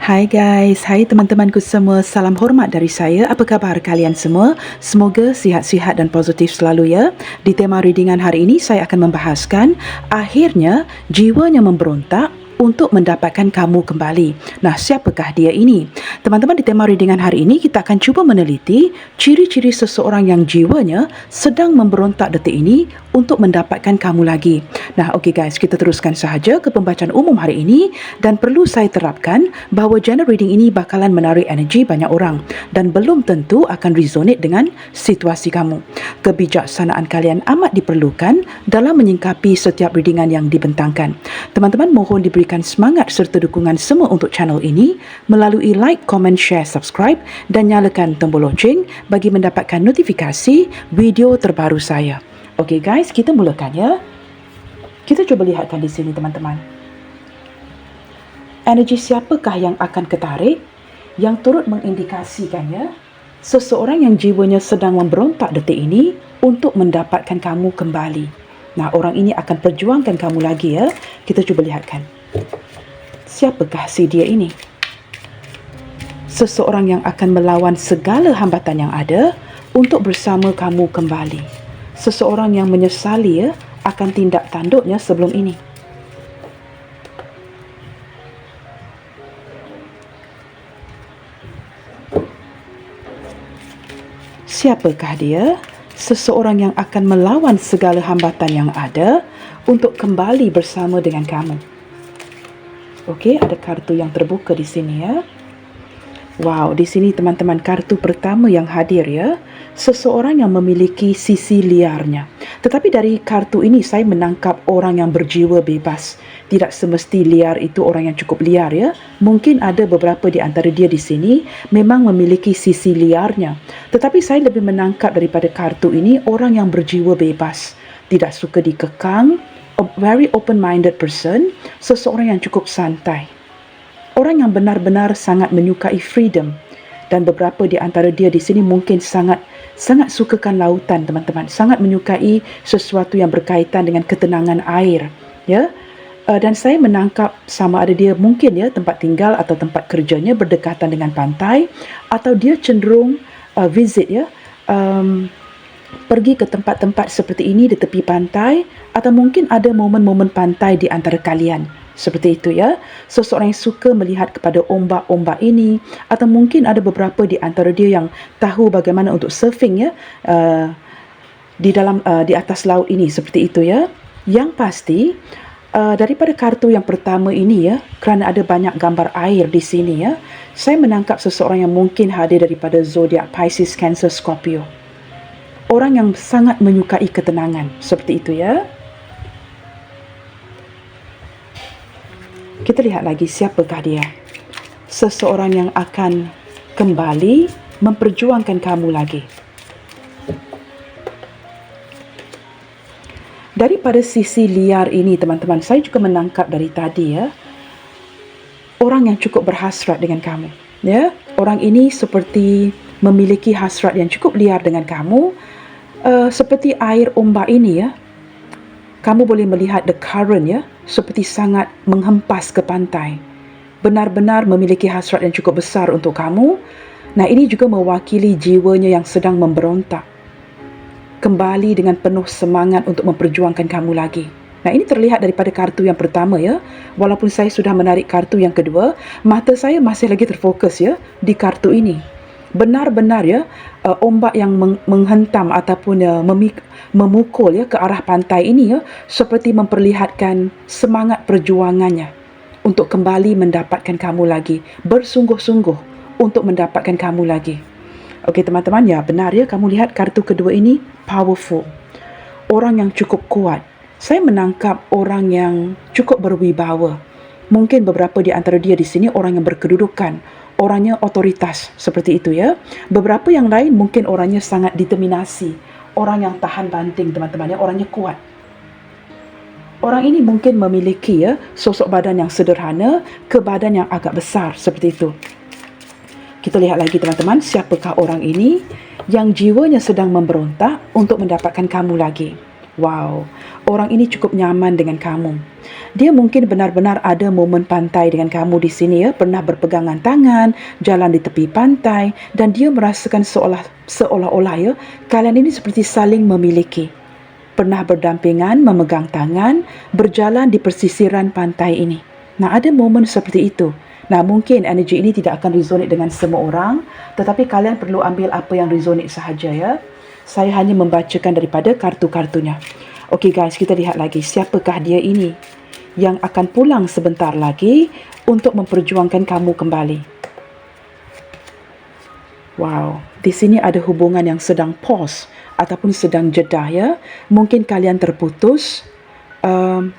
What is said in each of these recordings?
Hai guys, hai teman-temanku semua, salam hormat dari saya. Apa khabar kalian semua? Semoga sihat-sihat dan positif selalu ya. Di tema readingan hari ini saya akan membahaskan akhirnya jiwanya memberontak untuk mendapatkan kamu kembali. Nah, siapakah dia ini? Teman-teman, di tema readingan hari ini kita akan cuba meneliti ciri-ciri seseorang yang jiwanya sedang memberontak detik ini untuk mendapatkan kamu lagi. Nah, okey guys, kita teruskan sahaja ke pembacaan umum hari ini dan perlu saya terapkan bahawa general reading ini bakalan menarik energi banyak orang dan belum tentu akan resonate dengan situasi kamu. Kebijaksanaan kalian amat diperlukan dalam menyingkapi setiap readingan yang dibentangkan. Teman-teman, mohon diberikan semangat serta dukungan semua untuk channel ini melalui like, comment, share, subscribe dan nyalakan tombol loceng bagi mendapatkan notifikasi video terbaru saya. Okey guys, kita mulakan ya. Kita cuba lihatkan di sini teman-teman. Energi siapakah yang akan ketarik yang turut mengindikasikannya seseorang yang jiwanya sedang memberontak detik ini untuk mendapatkan kamu kembali. Nah, orang ini akan perjuangkan kamu lagi ya. Kita cuba lihatkan. Siapakah si dia ini? Seseorang yang akan melawan segala hambatan yang ada untuk bersama kamu kembali. Seseorang yang menyesali ya akan tindak tanduknya sebelum ini. Siapakah dia? Seseorang yang akan melawan segala hambatan yang ada untuk kembali bersama dengan kamu. Okey, ada kartu yang terbuka di sini ya. Wow, di sini teman-teman kartu pertama yang hadir ya. Seseorang yang memiliki sisi liarnya. Tetapi dari kartu ini saya menangkap orang yang berjiwa bebas. Tidak semesti liar itu orang yang cukup liar ya. Mungkin ada beberapa di antara dia di sini memang memiliki sisi liarnya. Tetapi saya lebih menangkap daripada kartu ini orang yang berjiwa bebas. Tidak suka dikekang, a very open-minded person, seseorang yang cukup santai. Orang yang benar-benar sangat menyukai freedom dan beberapa di antara dia di sini mungkin sangat sukakan lautan teman-teman, sangat menyukai sesuatu yang berkaitan dengan ketenangan air ya. Dan saya menangkap sama ada dia mungkin ya tempat tinggal atau tempat kerjanya berdekatan dengan pantai atau dia cenderung visit ya, pergi ke tempat-tempat seperti ini di tepi pantai atau mungkin ada momen-momen pantai di antara kalian. Seperti itu ya. Seseorang yang suka melihat kepada ombak-ombak ini atau mungkin ada beberapa di antara dia yang tahu bagaimana untuk surfing ya di atas laut ini seperti itu ya. Yang pasti daripada kartu yang pertama ini ya, kerana ada banyak gambar air di sini ya, saya menangkap seseorang yang mungkin hadir daripada zodiak Pisces, Cancer, Scorpio. Orang yang sangat menyukai ketenangan seperti itu ya. Kita lihat lagi siapakah dia. Seseorang yang akan kembali memperjuangkan kamu lagi. Daripada sisi liar ini teman-teman, saya juga menangkap dari tadi ya, orang yang cukup berhasrat dengan kamu ya. Orang ini seperti memiliki hasrat yang cukup liar dengan kamu, seperti air ombak ini ya. Kamu boleh melihat the current ya, seperti sangat menghempas ke pantai. Benar-benar memiliki hasrat yang cukup besar untuk kamu. Nah, ini juga mewakili jiwanya yang sedang memberontak. Kembali dengan penuh semangat untuk memperjuangkan kamu lagi. Nah, ini terlihat daripada kartu yang pertama ya. Walaupun saya sudah menarik kartu yang kedua, mata saya masih lagi terfokus ya di kartu ini. Benar-benar ya, ombak yang menghentam ataupun memukul ya ke arah pantai ini ya, seperti memperlihatkan semangat perjuangannya untuk kembali mendapatkan kamu lagi, bersungguh-sungguh untuk mendapatkan kamu lagi. Okey teman-teman, ya benar ya, kamu lihat kartu kedua ini powerful. Orang yang cukup kuat. Saya menangkap orang yang cukup berwibawa. Mungkin beberapa di antara dia di sini orang yang berkedudukan, orangnya otoritas seperti itu ya. Beberapa yang lain mungkin orangnya sangat determinasi, orang yang tahan banting teman-teman ya, orangnya kuat. Orang ini mungkin memiliki ya sosok badan yang sederhana ke badan yang agak besar seperti itu. Kita lihat lagi teman-teman, siapakah orang ini yang jiwanya sedang memberontak untuk mendapatkan kamu lagi. Wow, orang ini cukup nyaman dengan kamu. Dia mungkin benar-benar ada momen pantai dengan kamu di sini ya, pernah berpegangan tangan, jalan di tepi pantai, dan dia merasakan seolah-olah ya, kalian ini seperti saling memiliki. Pernah berdampingan, memegang tangan, berjalan di persisiran pantai ini. Nah, ada momen seperti itu. Nah, mungkin energi ini tidak akan resonate dengan semua orang, tetapi kalian perlu ambil apa yang resonate sahaja ya. Saya hanya membacakan daripada kartu-kartunya. Okey guys, kita lihat lagi siapakah dia ini yang akan pulang sebentar lagi untuk memperjuangkan kamu kembali. Wow, di sini ada hubungan yang sedang pause ataupun sedang jeda ya. Mungkin kalian terputus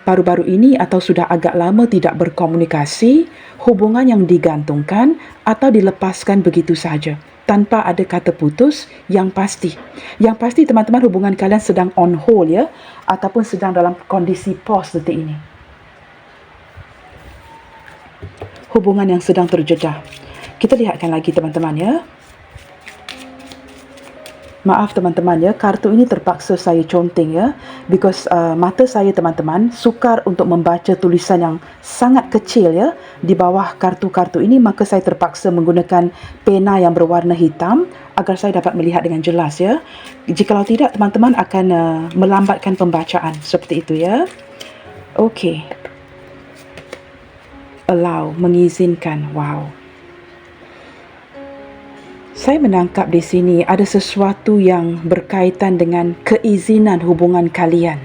baru-baru ini atau sudah agak lama tidak berkomunikasi, hubungan yang digantungkan atau dilepaskan begitu saja tanpa ada kata putus yang pasti. Yang pasti teman-teman, hubungan kalian sedang on hold ya, ataupun sedang dalam kondisi pause detik ini. Hubungan yang sedang terjeda. Kita lihatkan lagi teman-teman ya. Maaf teman-teman ya, kartu ini terpaksa saya conteng ya, because mata saya teman-teman sukar untuk membaca tulisan yang sangat kecil ya di bawah kartu-kartu ini, maka saya terpaksa menggunakan pena yang berwarna hitam agar saya dapat melihat dengan jelas ya. Jikalau tidak, teman-teman akan melambatkan pembacaan seperti itu ya. Okey. Allow, mengizinkan. Wow. Saya menangkap di sini ada sesuatu yang berkaitan dengan keizinan hubungan kalian.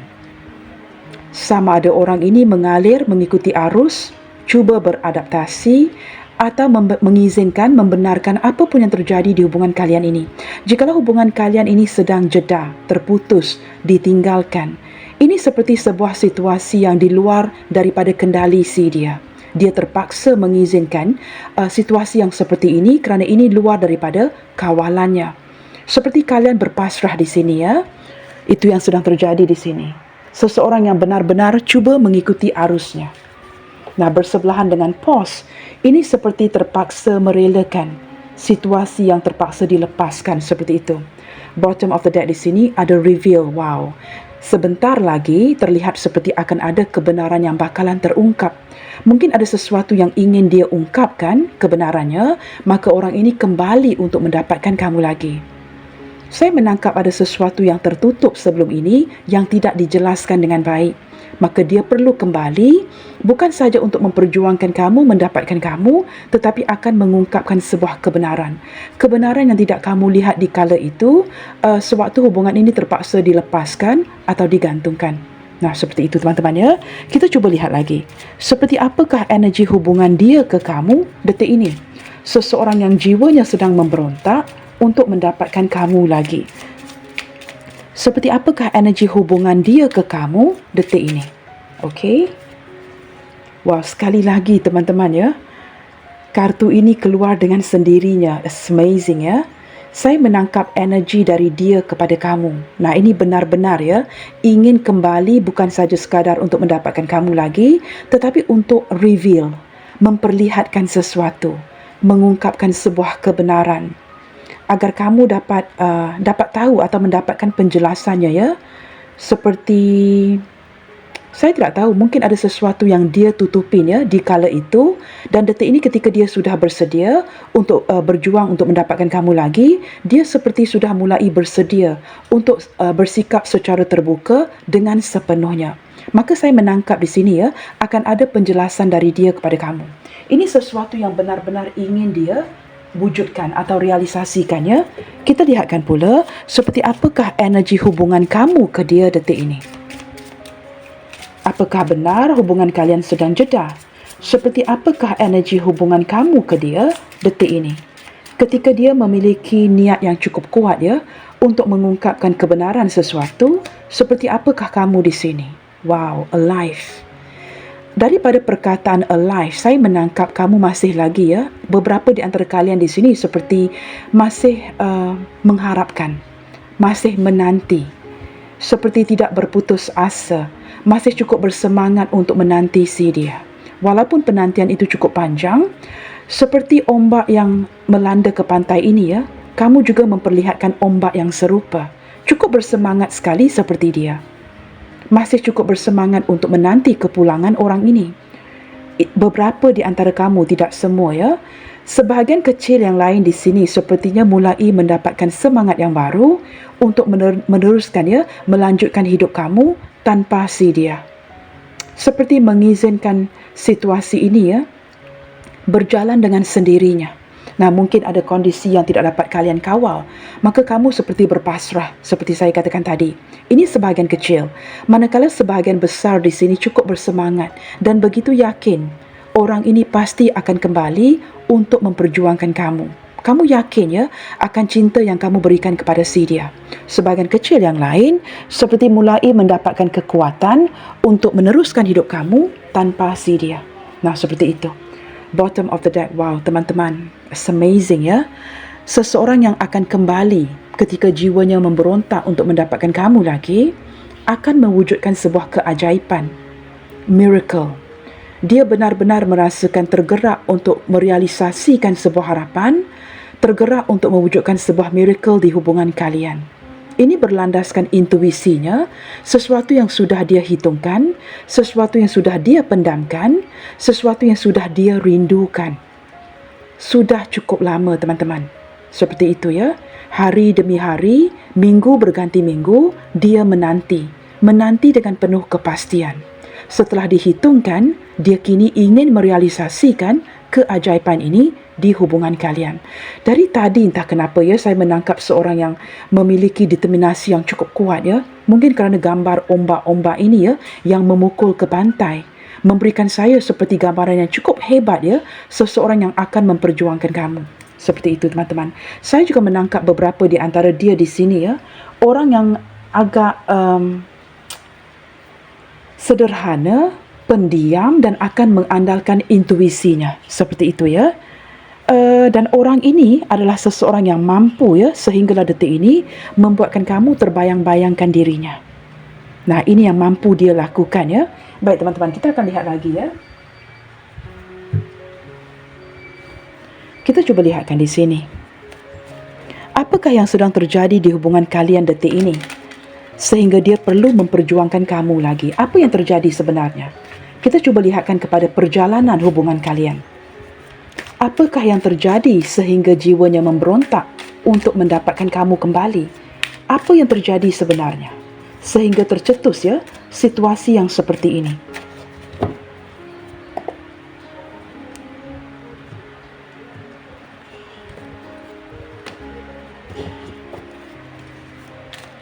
Sama ada orang ini mengalir mengikuti arus, cuba beradaptasi atau mengizinkan, membenarkan apapun yang terjadi di hubungan kalian ini. Jikalau hubungan kalian ini sedang jeda, terputus, ditinggalkan, ini seperti sebuah situasi yang di luar daripada kendali si dia. Dia terpaksa mengizinkan situasi yang seperti ini kerana ini luar daripada kawalannya. Seperti kalian berpasrah di sini ya. Itu yang sedang terjadi di sini. Seseorang yang benar-benar cuba mengikuti arusnya. Nah, bersebelahan dengan pause, ini seperti terpaksa merelakan situasi yang terpaksa dilepaskan seperti itu. Bottom of the deck di sini ada reveal. Wow. Sebentar lagi terlihat seperti akan ada kebenaran yang bakalan terungkap. Mungkin ada sesuatu yang ingin dia ungkapkan kebenarannya, maka orang ini kembali untuk mendapatkan kamu lagi. Saya menangkap ada sesuatu yang tertutup sebelum ini yang tidak dijelaskan dengan baik. Maka dia perlu kembali, bukan saja untuk memperjuangkan kamu, mendapatkan kamu, tetapi akan mengungkapkan sebuah kebenaran. Kebenaran yang tidak kamu lihat di kala itu, sewaktu hubungan ini terpaksa dilepaskan atau digantungkan. Nah, seperti itu teman-teman ya. Kita cuba lihat lagi. Seperti apakah energi hubungan dia ke kamu detik ini? Seseorang yang jiwanya sedang memberontak untuk mendapatkan kamu lagi. Seperti apakah energi hubungan dia ke kamu detik ini? Okey. Wah, sekali lagi teman-teman ya. Kartu ini keluar dengan sendirinya. It's amazing ya. Saya menangkap energi dari dia kepada kamu. Nah, ini benar-benar ya, ingin kembali bukan saja sekadar untuk mendapatkan kamu lagi, tetapi untuk reveal, memperlihatkan sesuatu, mengungkapkan sebuah kebenaran, agar kamu dapat tahu atau mendapatkan penjelasannya ya. Seperti saya tidak tahu, mungkin ada sesuatu yang dia tutupin ya di kala itu, dan detik ini ketika dia sudah bersedia untuk berjuang untuk mendapatkan kamu lagi, dia seperti sudah mulai bersedia untuk bersikap secara terbuka dengan sepenuhnya. Maka saya menangkap di sini ya, akan ada penjelasan dari dia kepada kamu. Ini sesuatu yang benar-benar ingin dia wujudkan atau realisasikan ya. Kita lihatkan pula seperti apakah energi hubungan kamu ke dia detik ini. Apakah benar hubungan kalian sedang jeda? Seperti apakah energi hubungan kamu ke dia detik ini? Ketika dia memiliki niat yang cukup kuat ya untuk mengungkapkan kebenaran sesuatu, seperti apakah kamu di sini? Wow, alive. Daripada perkataan alive, saya menangkap kamu masih lagi ya. Beberapa di antara kalian di sini seperti masih mengharapkan, masih menanti, seperti tidak berputus asa, masih cukup bersemangat untuk menanti si dia. Walaupun penantian itu cukup panjang, seperti ombak yang melanda ke pantai ini ya, kamu juga memperlihatkan ombak yang serupa. Cukup bersemangat sekali seperti dia. masih cukup bersemangat untuk menanti kepulangan orang ini. Beberapa di antara kamu, tidak semua ya, sebahagian kecil yang lain di sini sepertinya mulai mendapatkan semangat yang baru untuk meneruskan ya, melanjutkan hidup kamu tanpa si dia. Seperti mengizinkan situasi ini ya, berjalan dengan sendirinya. Nah, mungkin ada kondisi yang tidak dapat kalian kawal, maka kamu seperti berpasrah, seperti saya katakan tadi. Ini sebahagian kecil, manakala sebahagian besar di sini cukup bersemangat dan begitu yakin orang ini pasti akan kembali untuk memperjuangkan kamu. Kamu yakin ya akan cinta yang kamu berikan kepada si dia. Sebahagian kecil yang lain seperti mulai mendapatkan kekuatan untuk meneruskan hidup kamu tanpa si dia. Nah, seperti itu. Bottom of the deck. Wow, teman-teman, it's amazing ya. Seseorang yang akan kembali ketika jiwanya memberontak untuk mendapatkan kamu lagi akan mewujudkan sebuah keajaiban, miracle. Dia benar-benar merasakan tergerak untuk merealisasikan sebuah harapan, tergerak untuk mewujudkan sebuah miracle di hubungan kalian. Ini berlandaskan intuisinya, sesuatu yang sudah dia hitungkan, sesuatu yang sudah dia pendamkan, sesuatu yang sudah dia rindukan. Sudah cukup lama, teman-teman. Seperti itu ya. Hari demi hari, minggu berganti minggu, dia menanti dengan penuh kepastian. Setelah dihitungkan, dia kini ingin merealisasikan keajaiban ini di hubungan kalian. Dari tadi entah kenapa ya, saya menangkap seorang yang memiliki determinasi yang cukup kuat ya. Mungkin kerana gambar ombak-ombak ini ya, yang memukul ke pantai, memberikan saya seperti gambaran yang cukup hebat ya, seseorang yang akan memperjuangkan kamu. Seperti itu, teman-teman. Saya juga menangkap beberapa di antara dia di sini ya, orang yang agak sederhana, pendiam dan akan mengandalkan intuisinya. Seperti itu ya. Dan orang ini adalah seseorang yang mampu ya, sehinggalah detik ini membuatkan kamu terbayang-bayangkan dirinya. Nah, ini yang mampu dia lakukan ya. Baik, teman-teman, kita akan lihat lagi ya. Kita cuba lihatkan di sini. Apakah yang sedang terjadi di hubungan kalian detik ini sehingga dia perlu memperjuangkan kamu lagi? Apa yang terjadi sebenarnya? Kita cuba lihatkan kepada perjalanan hubungan kalian. Apakah yang terjadi sehingga jiwanya memberontak untuk mendapatkan kamu kembali? Apa yang terjadi sebenarnya sehingga tercetus ya situasi yang seperti ini?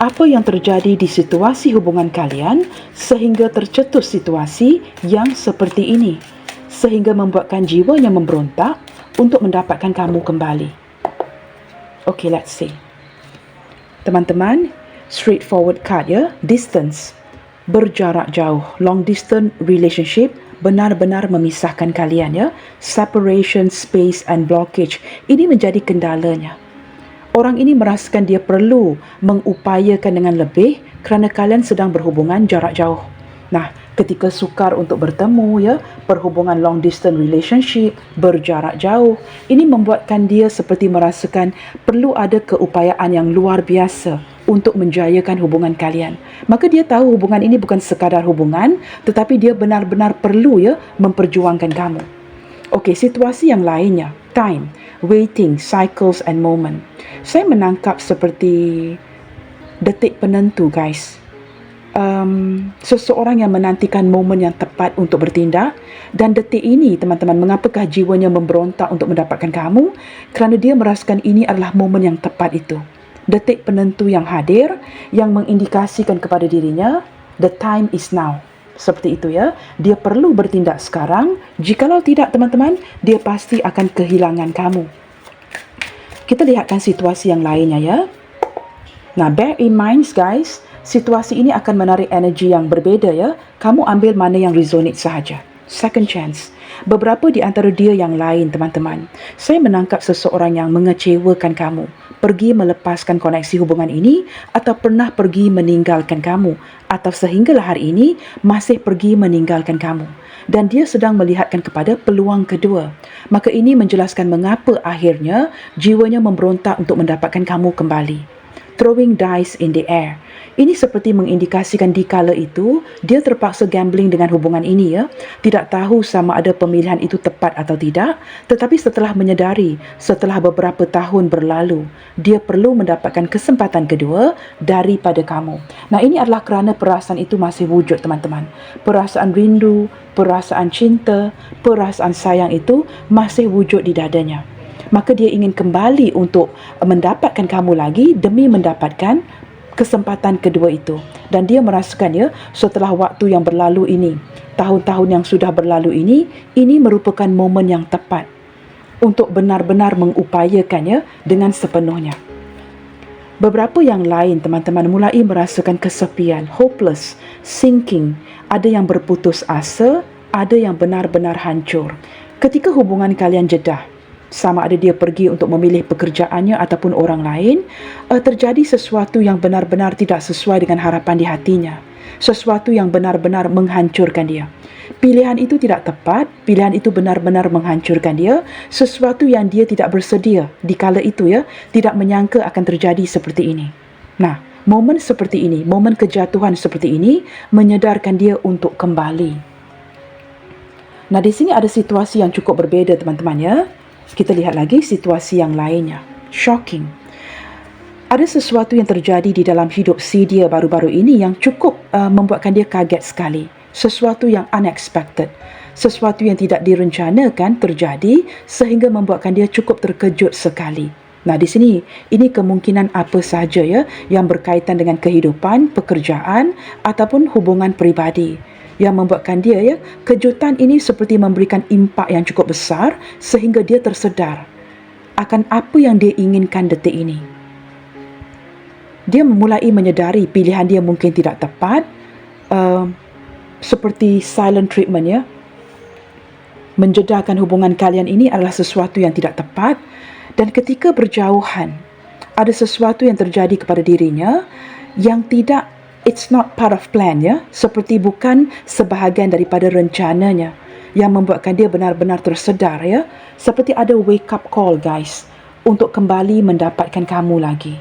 Apa yang terjadi di situasi hubungan kalian sehingga tercetus situasi yang seperti ini, sehingga membuatkan jiwanya memberontak untuk mendapatkan kamu kembali. Okay, let's see. Teman-teman, straightforward card ya, distance, berjarak jauh, long distance relationship, benar-benar memisahkan kalian ya, separation, space and blockage, ini menjadi kendalanya. Orang ini merasakan dia perlu mengupayakan dengan lebih kerana kalian sedang berhubungan jarak jauh. Nah, ketika sukar untuk bertemu ya, perhubungan long distance relationship, berjarak jauh, ini membuatkan dia seperti merasakan perlu ada keupayaan yang luar biasa untuk menjayakan hubungan kalian. Maka dia tahu hubungan ini bukan sekadar hubungan, tetapi dia benar-benar perlu ya memperjuangkan kamu. Okey, situasi yang lainnya, time, waiting, cycles and moment. Saya menangkap seperti detik penentu, guys. Seseorang yang menantikan momen yang tepat untuk bertindak, dan detik ini, teman-teman, mengapakah jiwanya memberontak untuk mendapatkan kamu? Kerana dia merasakan ini adalah momen yang tepat itu. Detik penentu yang hadir, yang mengindikasikan kepada dirinya, the time is now. Seperti itu ya, dia perlu bertindak sekarang. Jikalau tidak, teman-teman, dia pasti akan kehilangan kamu. Kita lihatkan situasi yang lainnya ya. Nah, bear in mind guys, situasi ini akan menarik energi yang berbeda ya. Kamu ambil mana yang resonate sahaja. Second chance. Beberapa di antara dia yang lain, teman-teman, saya menangkap seseorang yang mengecewakan kamu, pergi melepaskan koneksi hubungan ini, atau pernah pergi meninggalkan kamu, atau sehinggalah hari ini masih pergi meninggalkan kamu. Dan dia sedang melihatkan kepada peluang kedua. Maka ini menjelaskan mengapa akhirnya jiwanya memberontak untuk mendapatkan kamu kembali. throwing dice in the air. Ini seperti mengindikasikan di kala itu, dia terpaksa gambling dengan hubungan ini ya. Tidak tahu sama ada pemilihan itu tepat atau tidak, tetapi setelah menyedari, setelah beberapa tahun berlalu, dia perlu mendapatkan kesempatan kedua daripada kamu. Nah, ini adalah kerana perasaan itu masih wujud, teman-teman. Perasaan rindu, perasaan cinta, perasaan sayang itu masih wujud di dadanya. Maka dia ingin kembali untuk mendapatkan kamu lagi demi mendapatkan kesempatan kedua itu. Dan dia merasakan ya, setelah waktu yang berlalu ini, tahun-tahun yang sudah berlalu ini merupakan momen yang tepat untuk benar-benar mengupayakannya dengan sepenuhnya. Beberapa yang lain, teman-teman, mulai merasakan kesepian, hopeless, sinking. Ada yang berputus asa, ada yang benar-benar hancur. Ketika hubungan kalian jedah, sama ada dia pergi untuk memilih pekerjaannya ataupun orang lain, terjadi sesuatu yang benar-benar tidak sesuai dengan harapan di hatinya. Sesuatu yang benar-benar menghancurkan dia. Pilihan itu tidak tepat, pilihan itu benar-benar menghancurkan dia, sesuatu yang dia tidak bersedia di kala itu ya, tidak menyangka akan terjadi seperti ini. Nah, momen seperti ini, momen kejatuhan seperti ini menyedarkan dia untuk kembali. Nah, di sini ada situasi yang cukup berbeza, teman-teman ya. Kita lihat lagi situasi yang lainnya. Shocking. Ada sesuatu yang terjadi di dalam hidup si dia baru-baru ini yang cukup membuatkan dia kaget sekali. Sesuatu yang unexpected. Sesuatu yang tidak direncanakan terjadi sehingga membuatkan dia cukup terkejut sekali. Nah, di sini, ini kemungkinan apa sahaja ya yang berkaitan dengan kehidupan, pekerjaan ataupun hubungan peribadi. Yang membuatkan dia ya, kejutan ini seperti memberikan impak yang cukup besar sehingga dia tersedar akan apa yang dia inginkan detik ini. Dia mulai menyedari pilihan dia mungkin tidak tepat, seperti silent treatment ya. Menjedahkan hubungan kalian ini adalah sesuatu yang tidak tepat, dan ketika berjauhan, ada sesuatu yang terjadi kepada dirinya yang tidak, it's not part of plan ya, seperti bukan sebahagian daripada rencananya, yang membuatkan dia benar-benar tersedar ya, seperti ada wake up call guys, untuk kembali mendapatkan kamu lagi.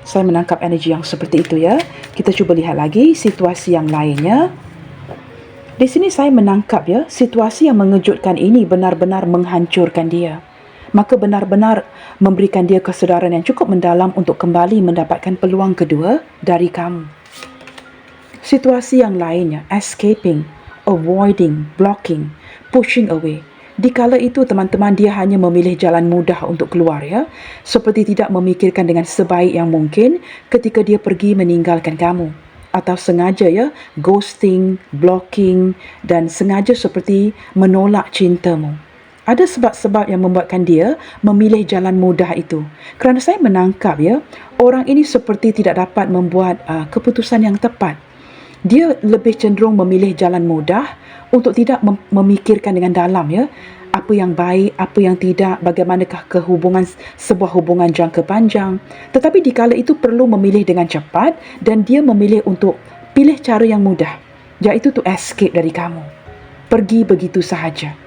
Saya menangkap energi yang seperti itu ya. Kita cuba lihat lagi situasi yang lainnya. Di sini saya menangkap ya, situasi yang mengejutkan ini benar-benar menghancurkan dia. Maka benar-benar memberikan dia kesedaran yang cukup mendalam untuk kembali mendapatkan peluang kedua dari kamu. Situasi yang lainnya, escaping, avoiding, blocking, pushing away. Di kala itu, teman-teman, dia hanya memilih jalan mudah untuk keluar ya. Seperti tidak memikirkan dengan sebaik yang mungkin ketika dia pergi meninggalkan kamu. Atau sengaja ya, ghosting, blocking, dan sengaja seperti menolak cintamu. Ada sebab-sebab yang membuatkan dia memilih jalan mudah itu. Kerana saya menangkap ya, orang ini seperti tidak dapat membuat keputusan yang tepat. Dia lebih cenderung memilih jalan mudah untuk tidak memikirkan dengan dalam ya, apa yang baik, apa yang tidak, bagaimanakah sebuah hubungan jangka panjang. Tetapi di kala itu perlu memilih dengan cepat dan dia memilih untuk pilih cara yang mudah, iaitu to escape dari kamu. Pergi begitu sahaja.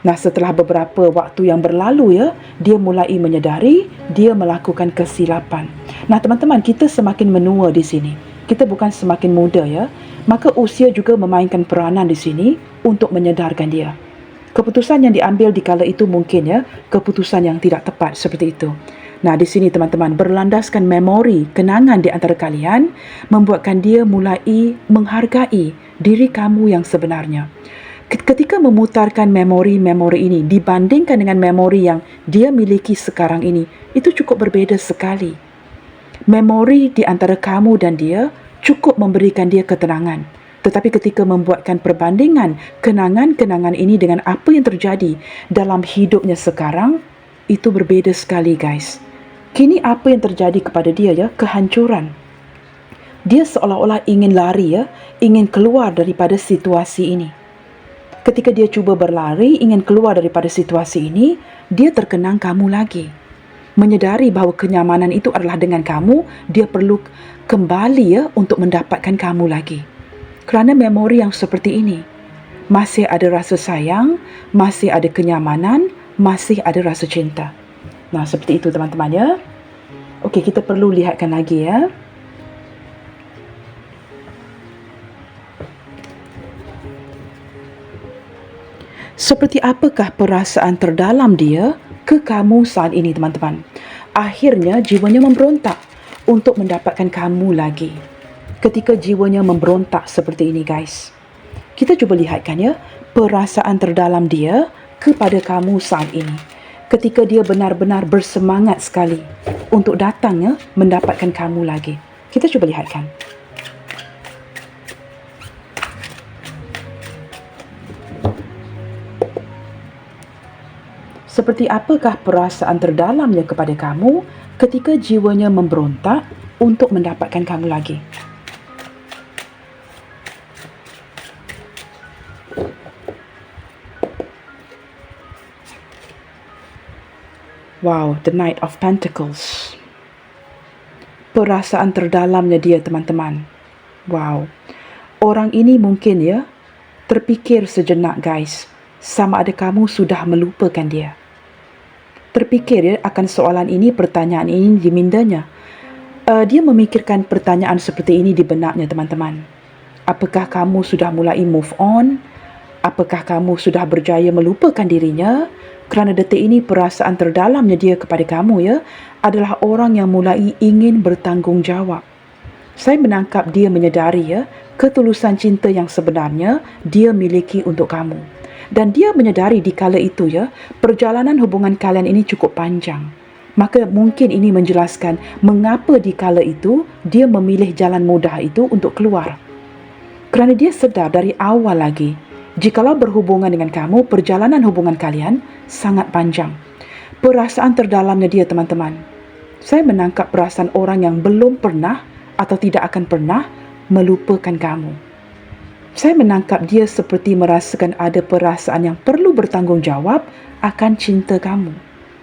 Nah, setelah beberapa waktu yang berlalu ya, dia mulai menyedari dia melakukan kesilapan. Nah, teman-teman, kita semakin menua di sini. Kita bukan semakin muda ya. Maka usia juga memainkan peranan di sini untuk menyedarkan dia. Keputusan yang diambil di kala itu mungkin ya, keputusan yang tidak tepat seperti itu. Nah, di sini teman-teman, berlandaskan memori, kenangan di antara kalian membuatkan dia mulai menghargai diri kamu yang sebenarnya. Ketika memutarkan memori-memori ini dibandingkan dengan memori yang dia miliki sekarang ini, itu cukup berbeza sekali. Memori di antara kamu dan dia cukup memberikan dia ketenangan. Tetapi ketika membuatkan perbandingan kenangan-kenangan ini dengan apa yang terjadi dalam hidupnya sekarang, itu berbeza sekali guys. Kini apa yang terjadi kepada dia ya? Kehancuran. Dia seolah-olah ingin lari ya, ingin keluar daripada situasi ini. Ketika dia cuba berlari, ingin keluar daripada situasi ini, dia terkenang kamu lagi. Menyedari bahawa kenyamanan itu adalah dengan kamu, dia perlu kembali ya untuk mendapatkan kamu lagi. Kerana memori yang seperti ini, masih ada rasa sayang, masih ada kenyamanan, masih ada rasa cinta. Nah, seperti itu teman-teman ya. Okey, kita perlu lihatkan lagi ya. Seperti apakah perasaan terdalam dia ke kamu saat ini, teman-teman? Akhirnya jiwanya memberontak untuk mendapatkan kamu lagi. Ketika jiwanya memberontak seperti ini, guys, kita cuba lihatkan ya, perasaan terdalam dia kepada kamu saat ini. Ketika dia benar-benar bersemangat sekali untuk datang ya, mendapatkan kamu lagi. Kita cuba lihatkan. Seperti apakah perasaan terdalamnya kepada kamu ketika jiwanya memberontak untuk mendapatkan kamu lagi? Wow, the Knight of Pentacles. Perasaan terdalamnya dia, teman-teman. Wow. Orang ini mungkin ya terfikir sejenak, guys, sama ada kamu sudah melupakan dia. Terfikir ya akan soalan ini, pertanyaan ini di mindanya. Dia memikirkan pertanyaan seperti ini di benaknya, teman-teman. Apakah kamu sudah mulai move on? Apakah kamu sudah berjaya melupakan dirinya? Kerana detik ini perasaan terdalamnya dia kepada kamu ya adalah orang yang mulai ingin bertanggungjawab. Saya menangkap dia menyedari ya ketulusan cinta yang sebenarnya dia miliki untuk kamu. Dan dia menyedari di kala itu ya, perjalanan hubungan kalian ini cukup panjang. Maka mungkin ini menjelaskan mengapa di kala itu dia memilih jalan mudah itu untuk keluar. Kerana dia sedar dari awal lagi, jikalau berhubungan dengan kamu, perjalanan hubungan kalian sangat panjang. Perasaan terdalamnya dia, teman-teman. Saya menangkap perasaan orang yang belum pernah atau tidak akan pernah melupakan kamu. Saya menangkap dia seperti merasakan ada perasaan yang perlu bertanggungjawab akan cinta kamu.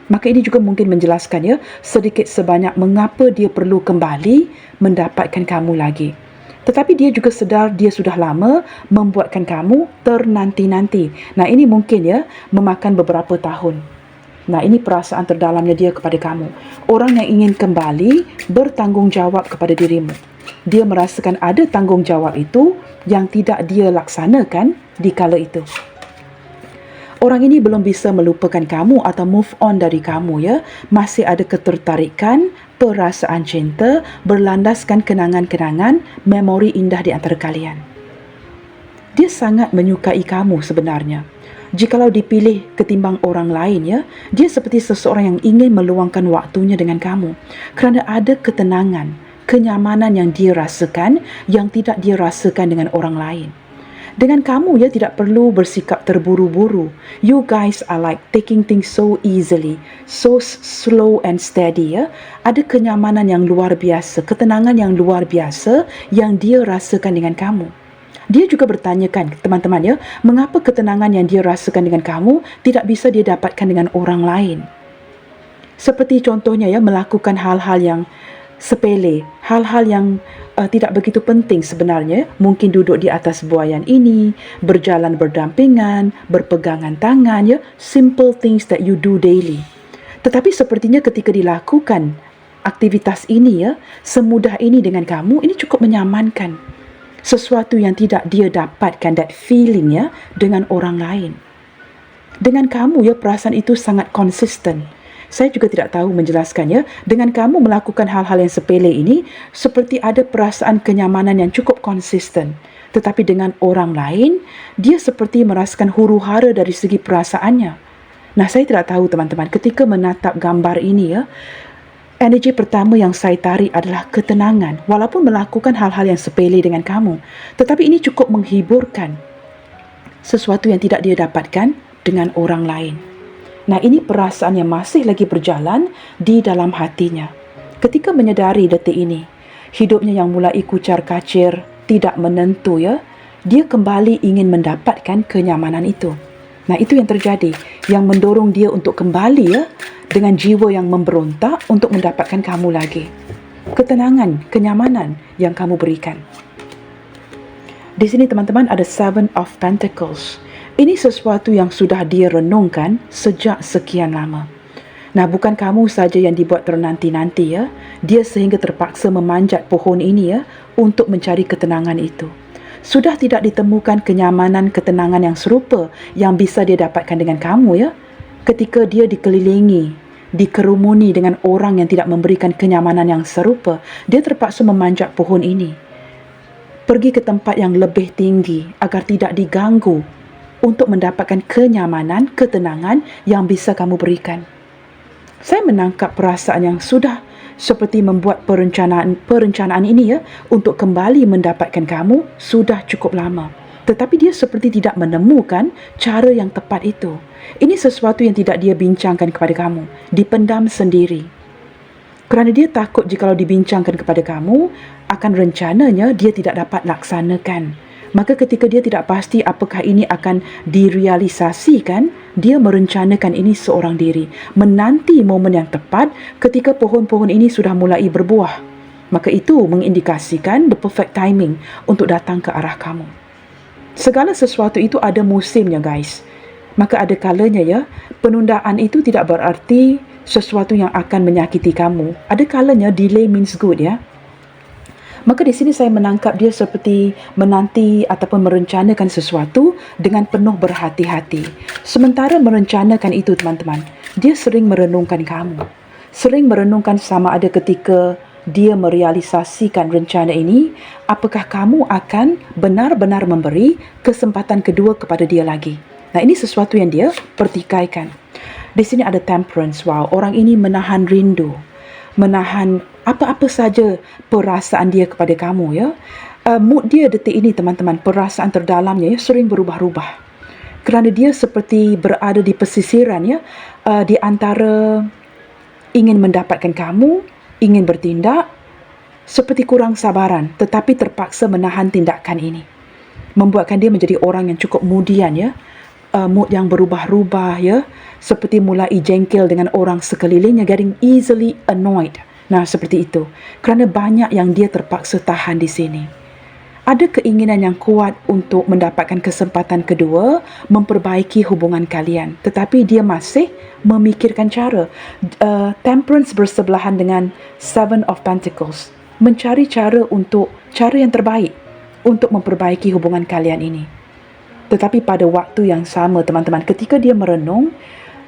Maka ini juga mungkin menjelaskan ya sedikit sebanyak mengapa dia perlu kembali mendapatkan kamu lagi. Tetapi dia juga sedar dia sudah lama membuatkan kamu ternanti-nanti. Nah, ini mungkin ya memakan beberapa tahun. Nah, ini perasaan terdalamnya dia kepada kamu. Orang yang ingin kembali bertanggungjawab kepada dirimu. Dia merasakan ada tanggungjawab itu yang tidak dia laksanakan di kala itu. Orang ini belum bisa melupakan kamu atau move on dari kamu ya. Masih ada ketertarikan, perasaan cinta, berlandaskan kenangan-kenangan, memori indah di antara kalian. Dia sangat menyukai kamu sebenarnya. Jikalau dipilih ketimbang orang lain ya, dia seperti seseorang yang ingin meluangkan waktunya dengan kamu. Kerana ada ketenangan, kenyamanan yang dia rasakan yang tidak dia rasakan dengan orang lain. Dengan kamu ya tidak perlu bersikap terburu-buru. You guys are like taking things so easily, so slow and steady ya. Ada kenyamanan yang luar biasa, ketenangan yang luar biasa yang dia rasakan dengan kamu. Dia juga bertanyakan, teman-teman ya, mengapa ketenangan yang dia rasakan dengan kamu tidak bisa dia dapatkan dengan orang lain. Seperti contohnya ya, melakukan hal-hal yang sepele, hal-hal yang tidak begitu penting sebenarnya. Mungkin duduk di atas buaian ini, berjalan berdampingan, berpegangan tangan ya, simple things that you do daily. Tetapi sepertinya ketika dilakukan aktivitas ini ya, semudah ini dengan kamu, ini cukup menyamankan. Sesuatu yang tidak dia dapatkan, that feeling ya, dengan orang lain. Dengan kamu ya, perasaan itu sangat konsisten. Saya juga tidak tahu menjelaskan ya, dengan kamu melakukan hal-hal yang sepele ini, seperti ada perasaan kenyamanan yang cukup konsisten. Tetapi dengan orang lain, dia seperti merasakan huru-hara dari segi perasaannya. Nah, saya tidak tahu teman-teman, ketika menatap gambar ini ya, energi pertama yang saya tarik adalah ketenangan. Walaupun melakukan hal-hal yang sepele dengan kamu, tetapi ini cukup menghiburkan. Sesuatu yang tidak dia dapatkan dengan orang lain. Nah, ini perasaan yang masih lagi berjalan di dalam hatinya. Ketika menyedari detik ini, hidupnya yang mulai kucar-kacir, tidak menentu ya, dia kembali ingin mendapatkan kenyamanan itu. Nah, itu yang terjadi, yang mendorong dia untuk kembali ya, dengan jiwa yang memberontak untuk mendapatkan kamu lagi. Ketenangan, kenyamanan yang kamu berikan. Di sini teman-teman ada Seven of Pentacles. Ini sesuatu yang sudah dia renungkan sejak sekian lama. Nah, bukan kamu saja yang dibuat ternanti-nanti ya. Dia sehingga terpaksa memanjat pohon ini ya untuk mencari ketenangan itu. Sudah tidak ditemukan kenyamanan, ketenangan yang serupa yang bisa dia dapatkan dengan kamu ya. Ketika dia dikelilingi, dikerumuni dengan orang yang tidak memberikan kenyamanan yang serupa, dia terpaksa memanjat pohon ini. Pergi ke tempat yang lebih tinggi agar tidak diganggu untuk mendapatkan kenyamanan, ketenangan yang bisa kamu berikan. Saya menangkap perasaan yang sudah seperti membuat perencanaan ini ya untuk kembali mendapatkan kamu sudah cukup lama. Tetapi dia seperti tidak menemukan cara yang tepat itu. Ini sesuatu yang tidak dia bincangkan kepada kamu, dipendam sendiri. Kerana dia takut jikalau dibincangkan kepada kamu, akan rencananya dia tidak dapat laksanakan. Maka ketika dia tidak pasti apakah ini akan direalisasikan, dia merencanakan ini seorang diri, menanti momen yang tepat ketika pohon-pohon ini sudah mulai berbuah. Maka itu mengindikasikan the perfect timing untuk datang ke arah kamu. Segala sesuatu itu ada musimnya, guys. Maka ada kalanya ya, penundaan itu tidak berarti sesuatu yang akan menyakiti kamu. Ada kalanya delay means good ya. Maka di sini saya menangkap dia seperti menanti ataupun merencanakan sesuatu dengan penuh berhati-hati. Sementara merencanakan itu teman-teman, dia sering merenungkan kamu. Sering merenungkan sama ada ketika dia merealisasikan rencana ini, apakah kamu akan benar-benar memberi kesempatan kedua kepada dia lagi. Nah, ini sesuatu yang dia pertikaikan. Di sini ada temperance. Wow, orang ini menahan rindu, menahan apa-apa saja perasaan dia kepada kamu ya. Mood dia detik ini teman-teman, perasaan terdalamnya ya sering berubah-ubah. Kerana dia seperti berada di pesisiran ya, di antara ingin mendapatkan kamu, ingin bertindak, seperti kurang sabaran, tetapi terpaksa menahan tindakan ini. Membuatkan dia menjadi orang yang cukup mudian ya, mood yang berubah-ubah ya, seperti mulai jengkel dengan orang sekelilingnya, getting easily annoyed. Nah, seperti itu. Kerana banyak yang dia terpaksa tahan di sini. Ada keinginan yang kuat untuk mendapatkan kesempatan kedua, memperbaiki hubungan kalian. Tetapi dia masih memikirkan cara. Temperance bersebelahan dengan Seven of Pentacles. Mencari cara yang terbaik untuk memperbaiki hubungan kalian ini. Tetapi pada waktu yang sama, teman-teman, ketika dia merenung,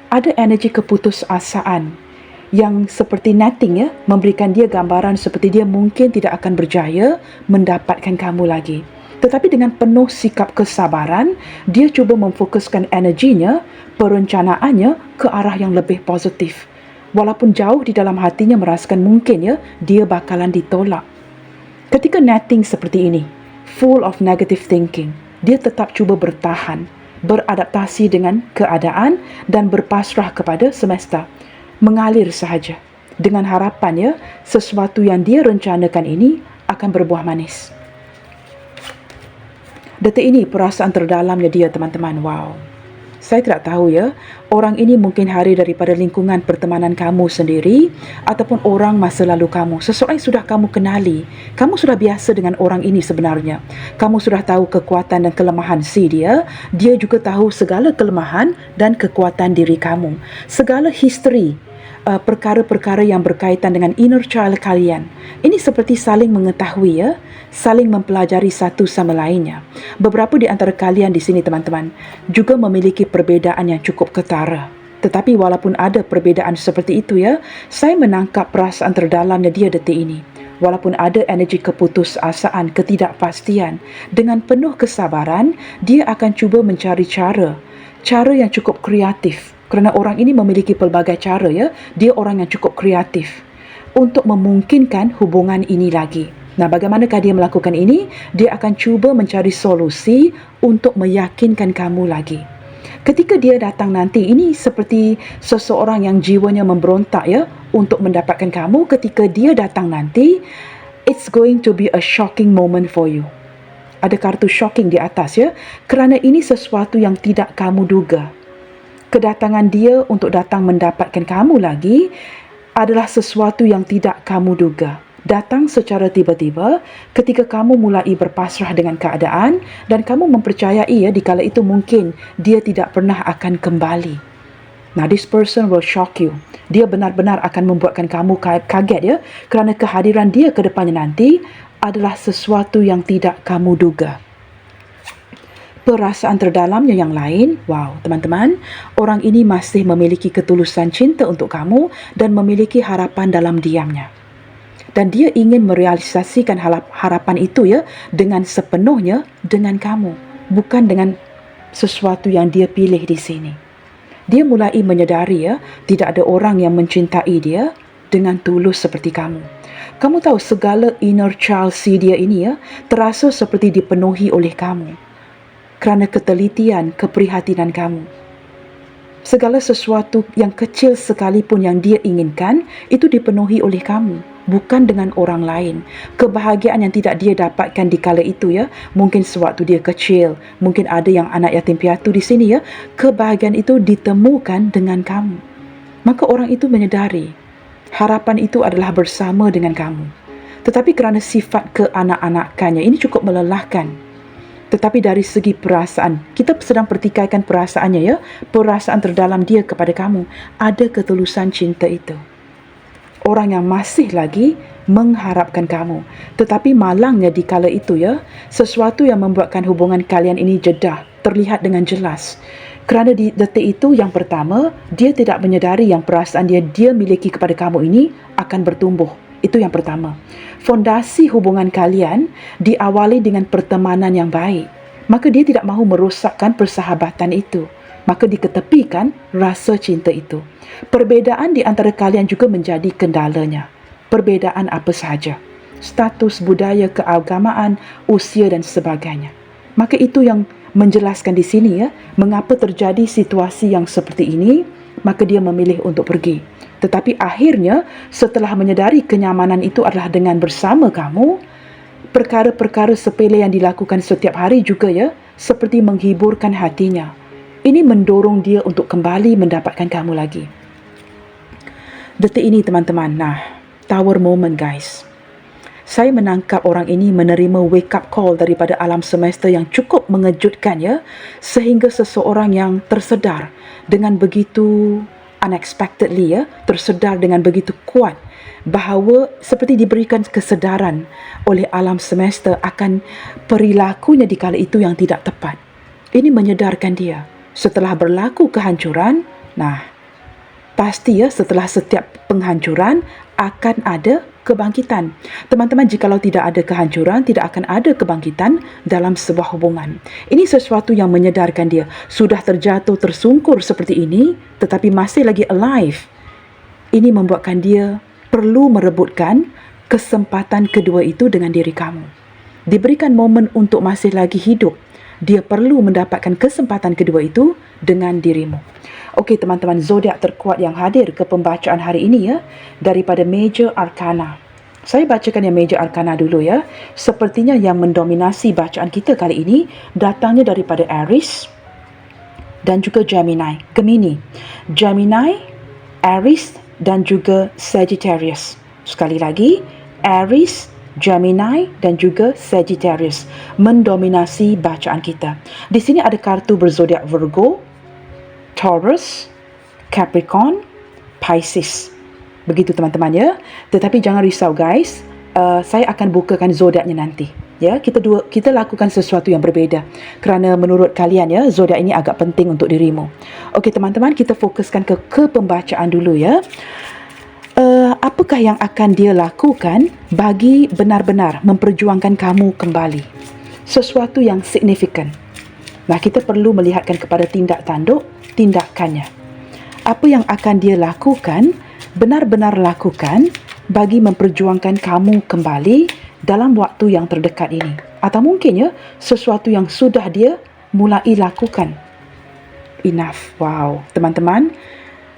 ada energi keputusasaan yang seperti nothing ya, memberikan dia gambaran seperti dia mungkin tidak akan berjaya mendapatkan kamu lagi. Tetapi dengan penuh sikap kesabaran, dia cuba memfokuskan energinya, perencanaannya ke arah yang lebih positif. Walaupun jauh di dalam hatinya merasakan mungkin ya, dia bakalan ditolak. Ketika nothing seperti ini, full of negative thinking, dia tetap cuba bertahan, beradaptasi dengan keadaan dan berpasrah kepada semesta. Mengalir sahaja dengan harapan ya, sesuatu yang dia rencanakan ini akan berbuah manis. Detik ini perasaan terdalamnya dia teman-teman. Wow. Saya tidak tahu ya, orang ini mungkin hari daripada lingkungan pertemanan kamu sendiri ataupun orang masa lalu kamu. Seseorang yang sudah kamu kenali. Kamu sudah biasa dengan orang ini sebenarnya. Kamu sudah tahu kekuatan dan kelemahan si dia. Dia juga tahu segala kelemahan dan kekuatan diri kamu. Segala history, perkara-perkara yang berkaitan dengan inner child kalian. Ini seperti saling mengetahui ya, saling mempelajari satu sama lainnya. Beberapa di antara kalian di sini teman-teman juga memiliki perbezaan yang cukup ketara. Tetapi walaupun ada perbezaan seperti itu ya, saya menangkap perasaan terdalamnya dia detik ini. Walaupun ada energi keputusasaan, ketidakpastian, dengan penuh kesabaran, dia akan cuba mencari cara yang cukup kreatif. Kerana orang ini memiliki pelbagai cara ya, dia orang yang cukup kreatif untuk memungkinkan hubungan ini lagi. Nah, bagaimanakah dia melakukan ini? Dia akan cuba mencari solusi untuk meyakinkan kamu lagi. Ketika dia datang nanti, ini seperti seseorang yang jiwanya memberontak ya untuk mendapatkan kamu. Ketika dia datang nanti, it's going to be a shocking moment for you. Ada kartu shocking di atas ya, kerana ini sesuatu yang tidak kamu duga. Kedatangan dia untuk datang mendapatkan kamu lagi adalah sesuatu yang tidak kamu duga. Datang secara tiba-tiba ketika kamu mulai berpasrah dengan keadaan dan kamu mempercayai ya dikala itu mungkin dia tidak pernah akan kembali. Nah, this person will shock you. Dia benar-benar akan membuatkan kamu kaget ya, kerana kehadiran dia ke depannya nanti adalah sesuatu yang tidak kamu duga. Perasaan terdalamnya yang lain, wow, teman-teman, orang ini masih memiliki ketulusan cinta untuk kamu dan memiliki harapan dalam diamnya. Dan dia ingin merealisasikan harapan itu ya dengan sepenuhnya dengan kamu, bukan dengan sesuatu yang dia pilih di sini. Dia mulai menyedari ya, tidak ada orang yang mencintai dia dengan tulus seperti kamu. Kamu tahu segala inner child si dia ini ya, terasa seperti dipenuhi oleh kamu. Kerana ketelitian, keprihatinan kamu. Segala sesuatu yang kecil sekalipun yang dia inginkan, itu dipenuhi oleh kamu, bukan dengan orang lain. Kebahagiaan yang tidak dia dapatkan di kala itu ya, mungkin sewaktu dia kecil, mungkin ada yang anak yatim piatu di sini ya, kebahagiaan itu ditemukan dengan kamu. Maka orang itu menyedari, harapan itu adalah bersama dengan kamu. Tetapi kerana sifat keanak-anakannya, ini cukup melelahkan. Tetapi dari segi perasaan, kita sedang pertikaikan perasaannya ya, perasaan terdalam dia kepada kamu, ada ketulusan cinta itu. Orang yang masih lagi mengharapkan kamu. Tetapi malangnya di kala itu ya, sesuatu yang membuatkan hubungan kalian ini jedah, terlihat dengan jelas. Kerana di detik itu yang pertama, dia tidak menyedari yang perasaan dia miliki kepada kamu ini akan bertumbuh. Itu yang pertama. Fondasi hubungan kalian diawali dengan pertemanan yang baik. Maka dia tidak mahu merosakkan persahabatan itu. Maka diketepikan rasa cinta itu. Perbezaan di antara kalian juga menjadi kendalanya. Perbezaan apa sahaja. Status, budaya, keagamaan, usia dan sebagainya. Maka itu yang menjelaskan di sini ya, mengapa terjadi situasi yang seperti ini, maka dia memilih untuk pergi. Tetapi akhirnya, setelah menyedari kenyamanan itu adalah dengan bersama kamu, perkara-perkara sepele yang dilakukan setiap hari juga ya, seperti menghiburkan hatinya. Ini mendorong dia untuk kembali mendapatkan kamu lagi. Detik ini teman-teman, nah, tower moment guys. Saya menangkap orang ini menerima wake up call daripada alam semesta yang cukup mengejutkan ya, sehingga seseorang yang tersedar dengan begitu unexpectedly ya, tersedar dengan begitu kuat bahawa seperti diberikan kesedaran oleh alam semesta akan perilakunya di kala itu yang tidak tepat. Ini menyedarkan dia. Setelah berlaku kehancuran, nah, pasti ya setelah setiap penghancuran akan ada kebangkitan. Teman-teman, jikalau tidak ada kehancuran, tidak akan ada kebangkitan dalam sebuah hubungan. Ini sesuatu yang menyedarkan dia. Sudah terjatuh, tersungkur seperti ini, tetapi masih lagi alive. Ini membuatkan dia perlu merebutkan kesempatan kedua itu dengan diri kamu. Diberikan momen untuk masih lagi hidup. Dia perlu mendapatkan kesempatan kedua itu dengan dirimu. Okey teman-teman, zodiak terkuat yang hadir ke pembacaan hari ini ya, daripada Major Arcana. Saya bacakan yang Major Arcana dulu ya. Sepertinya yang mendominasi bacaan kita kali ini datangnya daripada Aries dan juga Gemini. Gemini, Aries dan juga Sagittarius. Sekali lagi, Aries, Gemini dan juga Sagittarius mendominasi bacaan kita. Di sini ada kartu berzodiak Virgo, Taurus, Capricorn, Pisces. Begitu teman-teman ya. Tetapi jangan risau guys, saya akan bukakan zodiaknya nanti. Ya, kita lakukan sesuatu yang berbeza. Kerana menurut kalian ya, zodiak ini agak penting untuk dirimu. Okey teman-teman, kita fokuskan ke pembacaan dulu ya. Apakah yang akan dia lakukan bagi benar-benar memperjuangkan kamu kembali? Sesuatu yang signifikan. Nah, kita perlu melihatkan kepada tindak tanduk tindakannya. Apa yang akan dia lakukan, benar-benar lakukan bagi memperjuangkan kamu kembali dalam waktu yang terdekat ini. Atau mungkin ya, sesuatu yang sudah dia mulai lakukan. Enough. Wow, teman-teman,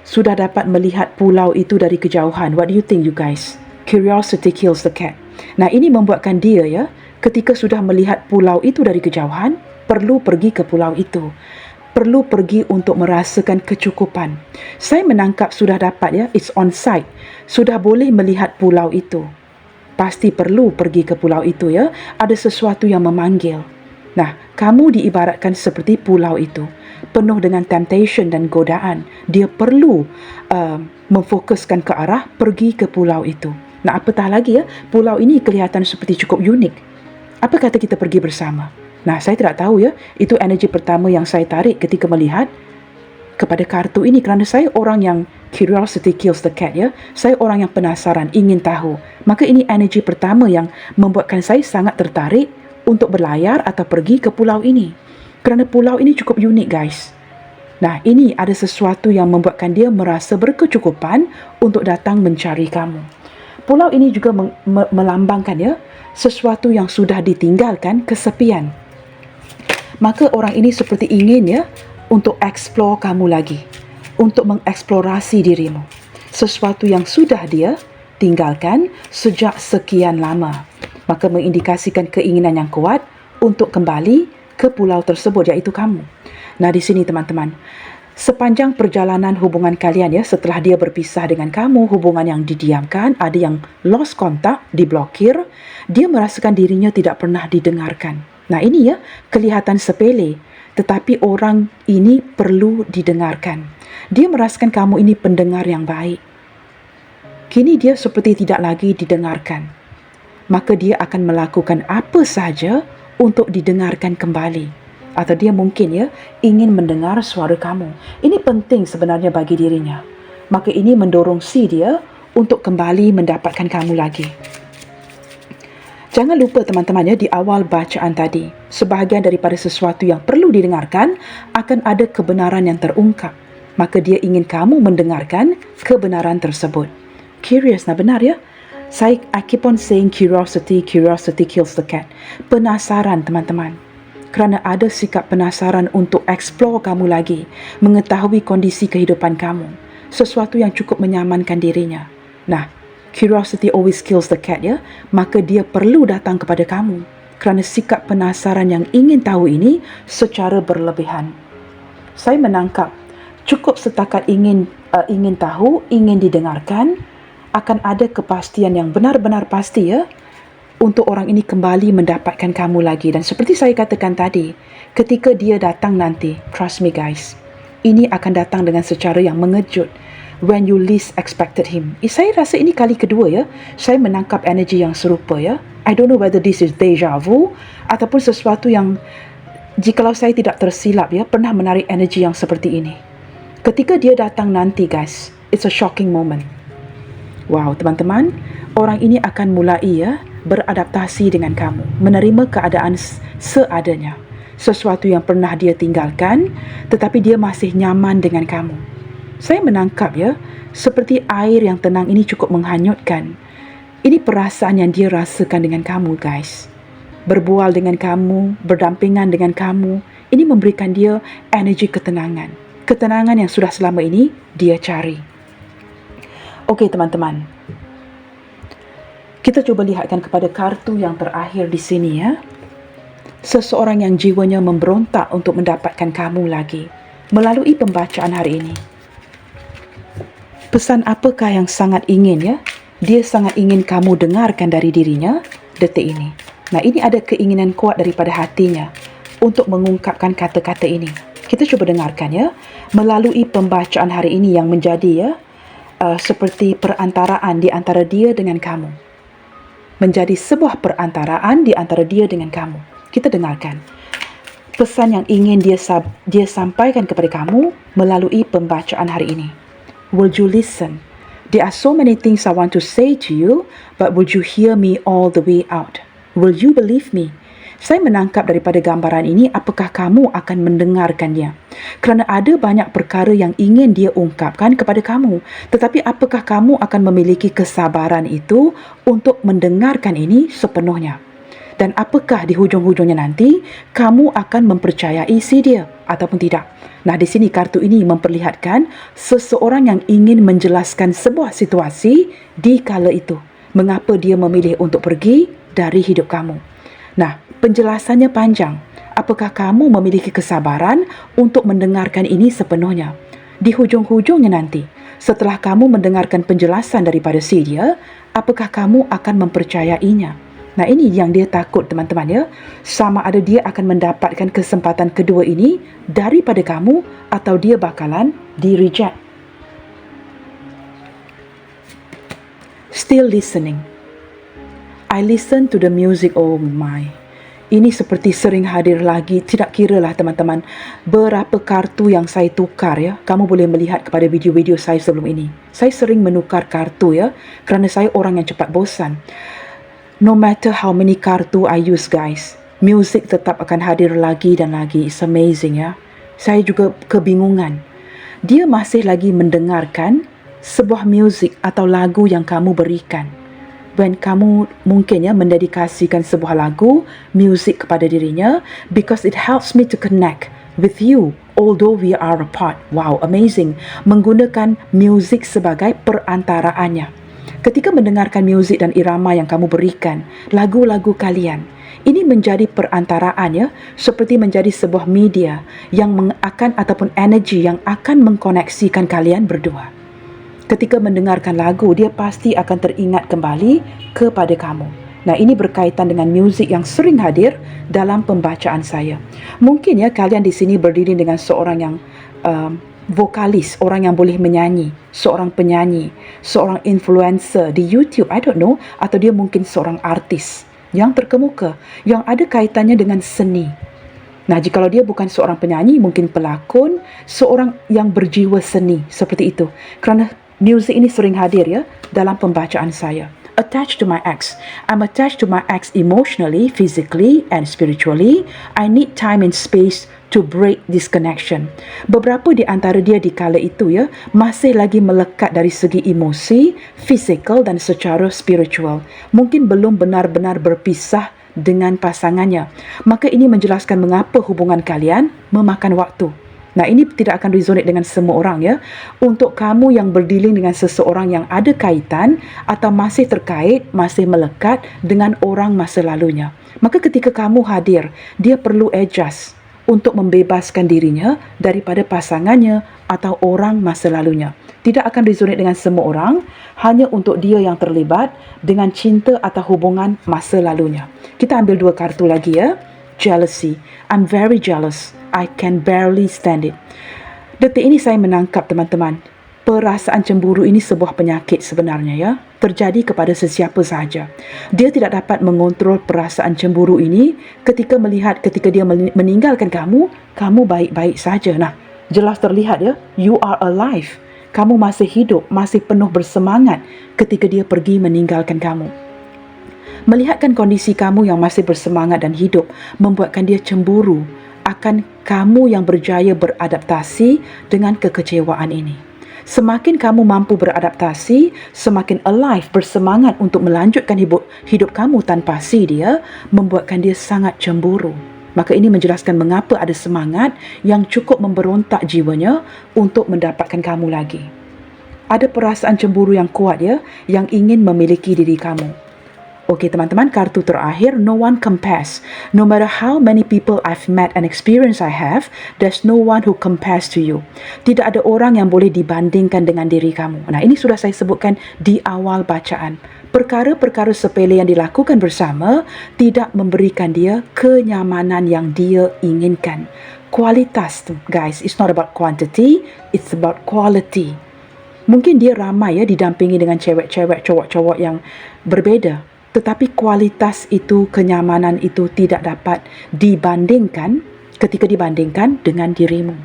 sudah dapat melihat pulau itu dari kejauhan. What do you think you guys? Curiosity kills the cat. Nah, ini membuatkan dia ya, ketika sudah melihat pulau itu dari kejauhan, perlu pergi ke pulau itu. Perlu pergi untuk merasakan kecukupan. Saya menangkap sudah dapat ya, it's on site. Sudah boleh melihat pulau itu. Pasti perlu pergi ke pulau itu ya, ada sesuatu yang memanggil. Nah, Kamu diibaratkan seperti pulau itu, penuh dengan temptation dan godaan. Dia perlu memfokuskan ke arah pergi ke pulau itu. Nah, apatah lagi ya, pulau ini kelihatan seperti cukup unik. Apa kata kita pergi bersama? Nah, saya tidak tahu ya, itu energi pertama yang saya tarik ketika melihat kepada kartu ini, kerana saya orang yang curiosity kills the cat ya. Saya orang yang penasaran, ingin tahu. Maka ini energi pertama yang membuatkan saya sangat tertarik untuk berlayar atau pergi ke pulau ini. Kerana pulau ini cukup unik, guys. Nah, ini ada sesuatu yang membuatkan dia merasa berkecukupan untuk datang mencari kamu. Pulau ini juga melambangkan ya, sesuatu yang sudah ditinggalkan, kesepian. Maka orang ini seperti ingin ya, untuk explore kamu lagi, untuk mengeksplorasi dirimu. Sesuatu yang sudah dia tinggalkan sejak sekian lama. Maka mengindikasikan keinginan yang kuat untuk kembali ke pulau tersebut, iaitu kamu. Nah, di sini teman-teman, sepanjang perjalanan hubungan kalian ya, setelah dia berpisah dengan kamu, hubungan yang didiamkan, ada yang lost contact, diblokir, dia merasakan dirinya tidak pernah didengarkan. Nah, ini ya, kelihatan sepele, tetapi orang ini perlu didengarkan. Dia merasakan kamu ini pendengar yang baik. Kini dia seperti tidak lagi didengarkan. Maka dia akan melakukan apa sahaja untuk didengarkan kembali. Atau dia mungkin ya, ingin mendengar suara kamu. Ini penting sebenarnya bagi dirinya. Maka ini mendorong si dia untuk kembali mendapatkan kamu lagi. Jangan lupa teman-teman ya, di awal bacaan tadi, sebahagian daripada sesuatu yang perlu didengarkan akan ada kebenaran yang terungkap. Maka dia ingin kamu mendengarkan kebenaran tersebut. Curious, nah benar ya? I keep on saying curiosity kills the cat. Penasaran teman-teman. Kerana ada sikap penasaran untuk explore kamu lagi, mengetahui kondisi kehidupan kamu. Sesuatu yang cukup menyamankan dirinya. Nah, curiosity always kills the cat ya. Maka dia perlu datang kepada kamu. Kerana sikap penasaran yang ingin tahu ini secara berlebihan. Saya menangkap cukup setakat ingin tahu, ingin didengarkan, akan ada kepastian yang benar-benar pasti ya, untuk orang ini kembali mendapatkan kamu lagi. Dan seperti saya katakan tadi, ketika dia datang nanti, trust me guys, ini akan datang dengan secara yang mengejut. When you least expected him. Saya rasa ini kali kedua ya, saya menangkap energi yang serupa ya. I don't know whether this is deja vu ataupun sesuatu yang, jikalau saya tidak tersilap ya, pernah menarik energi yang seperti ini. Ketika dia datang nanti guys, it's a shocking moment. Wow, teman-teman, orang ini akan mulai ya, beradaptasi dengan kamu, menerima keadaan seadanya. Sesuatu yang pernah dia tinggalkan, tetapi dia masih nyaman dengan kamu. Saya menangkap ya, seperti air yang tenang ini cukup menghanyutkan. Ini perasaan yang dia rasakan dengan kamu guys. Berbual dengan kamu, berdampingan dengan kamu, ini memberikan dia energi ketenangan. Ketenangan yang sudah selama ini dia cari. Okey teman-teman, kita cuba lihatkan kepada kartu yang terakhir di sini ya. Seseorang yang jiwanya memberontak untuk mendapatkan kamu lagi melalui pembacaan hari ini. Pesan apakah yang sangat ingin ya? Dia sangat ingin kamu dengarkan dari dirinya detik ini. Nah, ini ada keinginan kuat daripada hatinya untuk mengungkapkan kata-kata ini. Kita cuba dengarkan ya, melalui pembacaan hari ini yang menjadi ya, seperti perantaraan di antara dia dengan kamu. Menjadi sebuah perantaraan di antara dia dengan kamu. Kita dengarkan pesan yang ingin dia sampaikan kepada kamu melalui pembacaan hari ini. Will you listen? There are so many things I want to say to you, but will you hear me all the way out? Will you believe me? Saya menangkap daripada gambaran ini, apakah kamu akan mendengarkannya? Kerana ada banyak perkara yang ingin dia ungkapkan kepada kamu. Tetapi apakah kamu akan memiliki kesabaran itu untuk mendengarkan ini sepenuhnya? Dan apakah di hujung-hujungnya nanti, kamu akan mempercayai si dia ataupun tidak? Nah, di sini kartu ini memperlihatkan seseorang yang ingin menjelaskan sebuah situasi di kala itu. Mengapa dia memilih untuk pergi dari hidup kamu? Nah, penjelasannya panjang. Apakah kamu memiliki kesabaran untuk mendengarkan ini sepenuhnya? Di hujung-hujungnya nanti, setelah kamu mendengarkan penjelasan daripada si dia, apakah kamu akan mempercayainya? Nah, ini yang dia takut, teman-teman ya. Sama ada dia akan mendapatkan kesempatan kedua ini daripada kamu atau dia bakalan di-reject. Still listening. I listen to the music, oh my. Ini seperti sering hadir lagi, tidak kira lah teman-teman berapa kartu yang saya tukar ya. Kamu boleh melihat kepada video-video saya sebelum ini. Saya sering menukar kartu ya, kerana saya orang yang cepat bosan. No matter how many kartu I use guys, music tetap akan hadir lagi dan lagi. It's amazing ya. Saya juga kebingungan. Dia masih lagi mendengarkan sebuah music atau lagu yang kamu berikan. When kamu mungkin ya mendedikasikan sebuah lagu, music kepada dirinya, because it helps me to connect with you although we are apart. Wow, amazing. Menggunakan music sebagai perantaraannya. Ketika mendengarkan music dan irama yang kamu berikan, lagu-lagu kalian, ini menjadi perantaraan ya, seperti menjadi sebuah media yang akan ataupun energi yang akan mengkoneksikan kalian berdua. Ketika mendengarkan lagu, dia pasti akan teringat kembali kepada kamu. Nah, ini berkaitan dengan muzik yang sering hadir dalam pembacaan saya. Mungkin ya kalian di sini berdiri dengan seorang yang vokalis, orang yang boleh menyanyi, seorang penyanyi, seorang influencer di YouTube, I don't know, atau dia mungkin seorang artis yang terkemuka, yang ada kaitannya dengan seni. Nah, jikalau dia bukan seorang penyanyi, mungkin pelakon, seorang yang berjiwa seni, seperti itu. Kerana music ini sering hadir ya dalam pembacaan saya. Attached to my ex. I'm attached to my ex emotionally, physically, and spiritually. I need time and space to break this connection. Beberapa di antara dia di kala itu ya masih lagi melekat dari segi emosi, fizikal dan secara spiritual. Mungkin belum benar-benar berpisah dengan pasangannya. Maka ini menjelaskan mengapa hubungan kalian memakan waktu. Nah, ini tidak akan resonate dengan semua orang ya. Untuk kamu yang berdealing dengan seseorang yang ada kaitan atau masih terkait, masih melekat dengan orang masa lalunya. Maka ketika kamu hadir, dia perlu adjust untuk membebaskan dirinya daripada pasangannya atau orang masa lalunya. Tidak akan resonate dengan semua orang, hanya untuk dia yang terlibat dengan cinta atau hubungan masa lalunya. Kita ambil 2 kartu lagi ya. Jealousy. I'm very jealous. I can barely stand it. Detik ini saya menangkap teman-teman, perasaan cemburu ini sebuah penyakit sebenarnya ya. Terjadi kepada sesiapa sahaja. Dia tidak dapat mengontrol perasaan cemburu ini ketika melihat ketika dia meninggalkan kamu, kamu baik-baik saja. Nah, jelas terlihat ya, you are alive. Kamu masih hidup, masih penuh bersemangat ketika dia pergi meninggalkan kamu. Melihatkan kondisi kamu yang masih bersemangat dan hidup membuatkan dia cemburu akan kamu yang berjaya beradaptasi dengan kekecewaan ini. Semakin kamu mampu beradaptasi, semakin alive, bersemangat untuk melanjutkan hidup kamu tanpa si dia, membuatkan dia sangat cemburu. Maka ini menjelaskan mengapa ada semangat yang cukup memberontak jiwanya untuk mendapatkan kamu lagi. Ada perasaan cemburu yang kuat ya, yang ingin memiliki diri kamu. Okey teman-teman, kartu terakhir, no one compares. No matter how many people I've met and experience I have, there's no one who compares to you. Tidak ada orang yang boleh dibandingkan dengan diri kamu. Nah, ini sudah saya sebutkan di awal bacaan. Perkara-perkara sepele yang dilakukan bersama tidak memberikan dia kenyamanan yang dia inginkan. Kualitas tu, guys, it's not about quantity, it's about quality. Mungkin dia ramai ya didampingi dengan cewek-cewek, cowok-cowok yang berbeza. Tetapi kualitas itu, kenyamanan itu tidak dapat dibandingkan ketika dibandingkan dengan dirimu.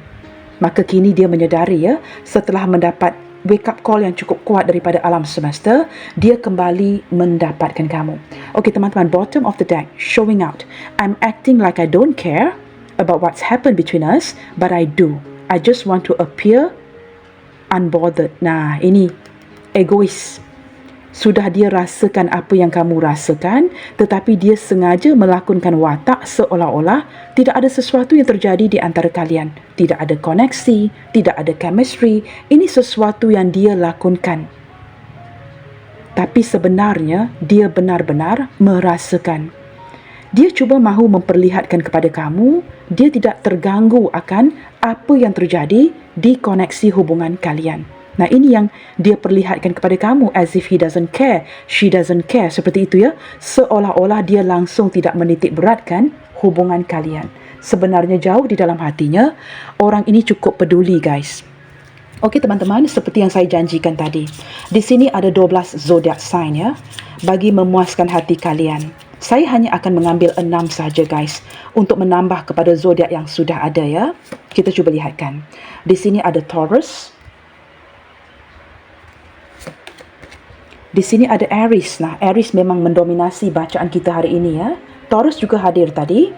Maka kini dia menyedari ya, setelah mendapat wake up call yang cukup kuat daripada alam semesta, dia kembali mendapatkan kamu. Okey teman-teman, bottom of the deck, showing out. I'm acting like I don't care about what's happened between us, but I do. I just want to appear unbothered. Nah, ini egois. Sudah dia rasakan apa yang kamu rasakan, tetapi dia sengaja melakonkan watak seolah-olah tidak ada sesuatu yang terjadi di antara kalian. Tidak ada koneksi, tidak ada chemistry. Ini sesuatu yang dia lakonkan. Tapi sebenarnya dia benar-benar merasakan. Dia cuba mahu memperlihatkan kepada kamu, dia tidak terganggu akan apa yang terjadi di koneksi hubungan kalian. Nah, ini yang dia perlihatkan kepada kamu, as if he doesn't care, she doesn't care, seperti itu ya. Seolah-olah dia langsung tidak menitik beratkan hubungan kalian. Sebenarnya jauh di dalam hatinya, orang ini cukup peduli, guys. Okey teman-teman, seperti yang saya janjikan tadi. Di sini ada 12 zodiak sign ya. Bagi memuaskan hati kalian, saya hanya akan mengambil 6 saja guys, untuk menambah kepada zodiak yang sudah ada ya. Kita cuba lihatkan. Di sini ada Taurus. Di sini ada Aries. Nah, Aries memang mendominasi bacaan kita hari ini ya. Taurus juga hadir tadi.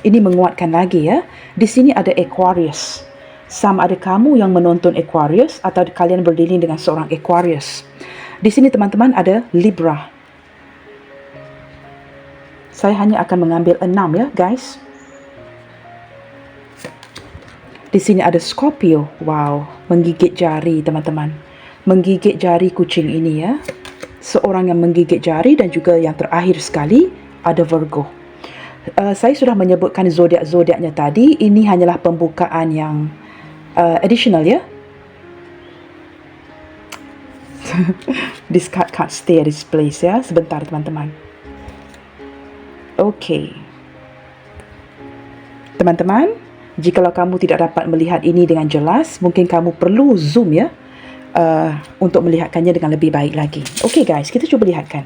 Ini menguatkan lagi ya. Di sini ada Aquarius. Sama ada kamu yang menonton Aquarius atau kalian berdiri dengan seorang Aquarius. Di sini teman-teman ada Libra. Saya hanya akan mengambil 6 ya guys. Di sini ada Scorpio. Wow, menggigit jari teman-teman. Menggigit jari kucing ini ya. Seorang yang menggigit jari, dan juga yang terakhir sekali ada Virgo. Saya sudah menyebutkan zodiak-zodiaknya tadi. Ini hanyalah pembukaan yang additional ya. This card can't stay at this place ya. Sebentar teman-teman. Okey. Teman-teman, jikalau kamu tidak dapat melihat ini dengan jelas, mungkin kamu perlu zoom ya, untuk melihatkannya dengan lebih baik lagi. Okey guys, kita cuba lihatkan.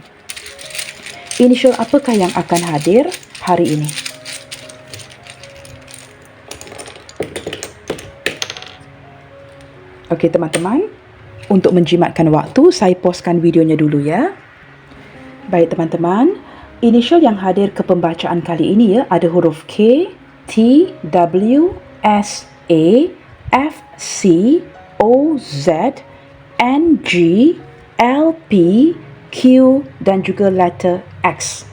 Initial apakah yang akan hadir hari ini? Okey teman-teman, untuk menjimatkan waktu, saya postkan videonya dulu ya. Baik teman-teman, initial yang hadir ke pembacaan kali ini ya, ada huruf K, T, W, S, A, F, C, O, Z, N, G, L, P, Q dan juga letter X.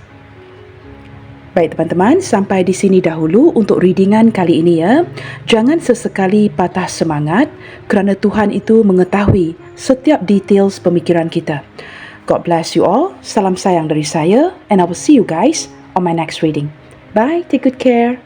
Baik teman-teman, sampai di sini dahulu untuk readingan kali ini ya. Jangan sesekali patah semangat kerana Tuhan itu mengetahui setiap details pemikiran kita. God bless you all. Salam sayang dari saya, and I will see you guys on my next reading. Bye, take good care.